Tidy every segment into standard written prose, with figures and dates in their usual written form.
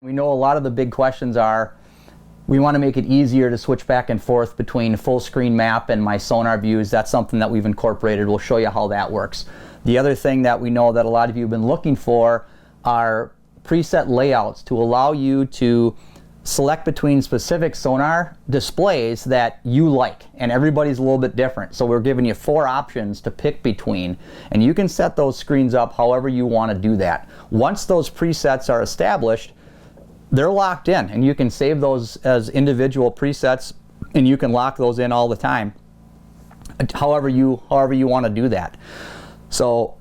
We know a lot of the big questions are, we want to make it easier to switch back and forth between full screen map and my sonar views. That's something that we've incorporated. We'll show you how that works. The other thing that we know that a lot of you have been looking for are preset layouts to allow you to select between specific sonar displays that you like, and everybody's a little bit different. So we're giving you 4 options to pick between, and you can set those screens up however you want to do that. Once those presets are established, they're locked in, and you can save those as individual presets, and you can lock those in all the time, however you want to do that. So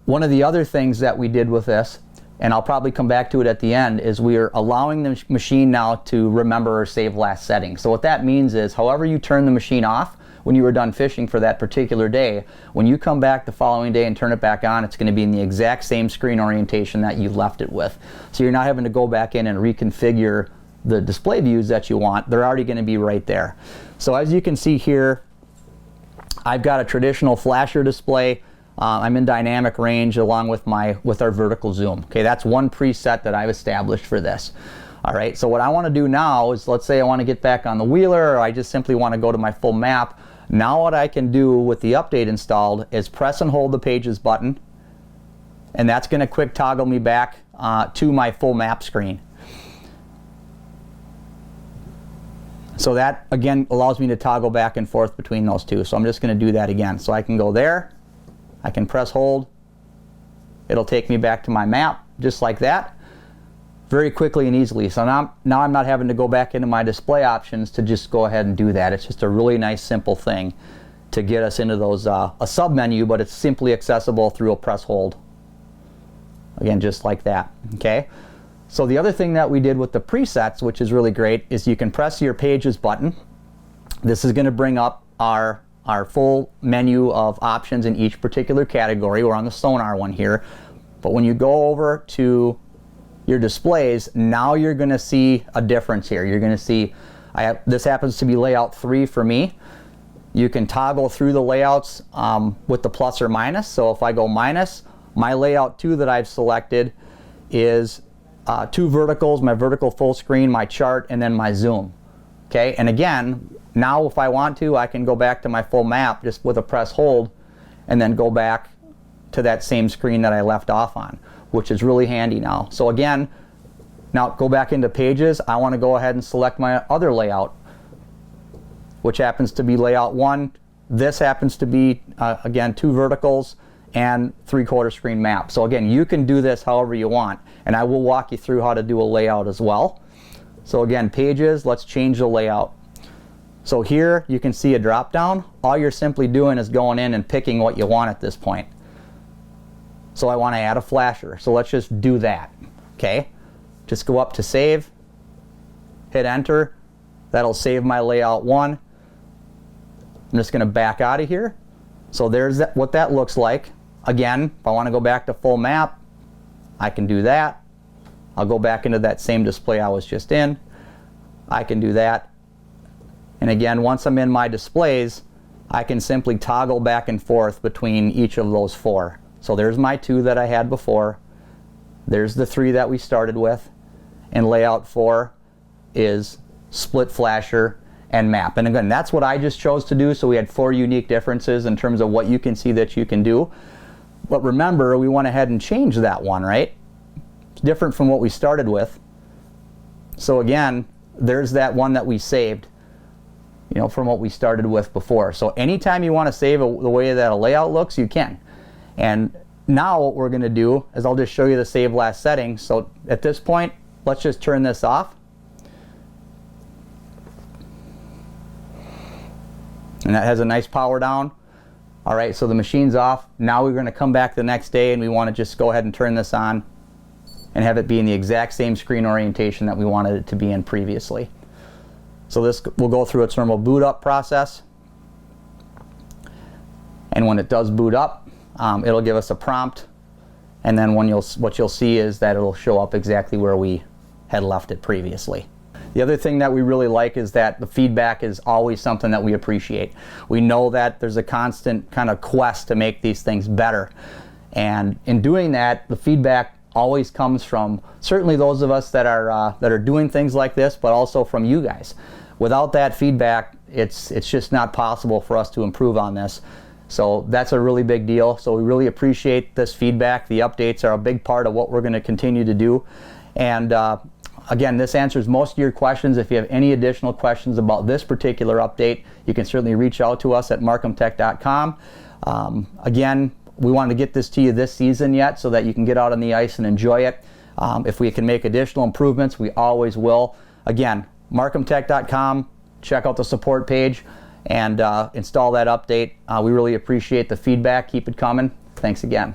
one of the other things that we did with this, and I'll probably come back to it at the end, is we are allowing the machine now to remember or save last setting. So what that means is, however you turn the machine off when you were done fishing for that particular day, when you come back the following day and turn it back on, it's going to be in the exact same screen orientation that you left it with. So you're not having to go back in and reconfigure the display views that you want. They're already going to be right there. So as you can see here, I've got a traditional flasher display. I'm in dynamic range along with our vertical zoom. Okay, that's one preset that I've established for this. All right, so what I want to do now is, let's say I want to get back on the wheeler, or I just simply want to go to my full map. Now what I can do with the update installed is press and hold the Pages button, and that's going to quick toggle me back to my full map screen. So that again allows me to toggle back and forth between those two. So I'm just going to do that again. So I can go there, I can press hold, it'll take me back to my map just like that, very quickly and easily. So now I'm not having to go back into my display options to just go ahead and do that. It's just a really nice simple thing to get us into those a sub menu, but it's simply accessible through a press hold. Again, just like that. Okay. So the other thing that we did with the presets, which is really great, is you can press your Pages button. This is going to bring up our full menu of options in each particular category. We're on the sonar one here, but when you go over to your displays, now you're going to see a difference here. You're going to see, this happens to be layout 3 for me. You can toggle through the layouts with the plus or minus. So if I go minus, my layout 2 that I've selected is 2 verticals, my vertical full screen, my chart, and then my zoom. Okay, and again, now if I want to, I can go back to my full map just with a press hold and then go back to that same screen that I left off on, which is really handy now. So again, now go back into Pages. I want to go ahead and select my other layout, which happens to be layout 1. This happens to be, again, 2 verticals and 3/4 screen map. So again, you can do this however you want, and I will walk you through how to do a layout as well. So again, Pages, let's change the layout. So here you can see a drop down. All you're simply doing is going in and picking what you want at this point. So I want to add a flasher, so let's just do that. Okay, just go up to Save, hit Enter. That'll save my layout 1. I'm just going to back out of here. So there's what that looks like. Again, if I want to go back to full map, I can do that. I'll go back into that same display I was just in. I can do that. And again, once I'm in my displays, I can simply toggle back and forth between each of those 4. So there's my 2 that I had before. There's the 3 that we started with. And layout 4 is split flasher and map. And again, that's what I just chose to do. So we had 4 unique differences in terms of what you can see that you can do. But remember, we went ahead and changed that one, right? It's different from what we started with. So again, there's that one that we saved, you know, from what we started with before. So anytime you want to save the way that a layout looks, you can. And now what we're going to do is I'll just show you the save last setting. So at this point, let's just turn this off. And that has a nice power down. All right, so the machine's off. Now we're going to come back the next day and we want to just go ahead and turn this on and have it be in the exact same screen orientation that we wanted it to be in previously. So this will go through its normal boot up process. And when it does boot up, it'll give us a prompt. And then what you'll see is that it'll show up exactly where we had left it previously. The other thing that we really like is that the feedback is always something that we appreciate. We know that there's a constant kind of quest to make these things better. And in doing that, the feedback always comes from certainly those of us that are doing things like this, but also from you guys. Without that feedback, it's just not possible for us to improve on this. So that's a really big deal. So we really appreciate this feedback. The updates are a big part of what we're going to continue to do. And again, this answers most of your questions. If you have any additional questions about this particular update, you can certainly reach out to us at marcumtech.com. Again, we wanted to get this to you this season yet so that you can get out on the ice and enjoy it. If we can make additional improvements, we always will. Again, marcumtech.com, check out the support page and install that update. We really appreciate the feedback. Keep it coming. Thanks again.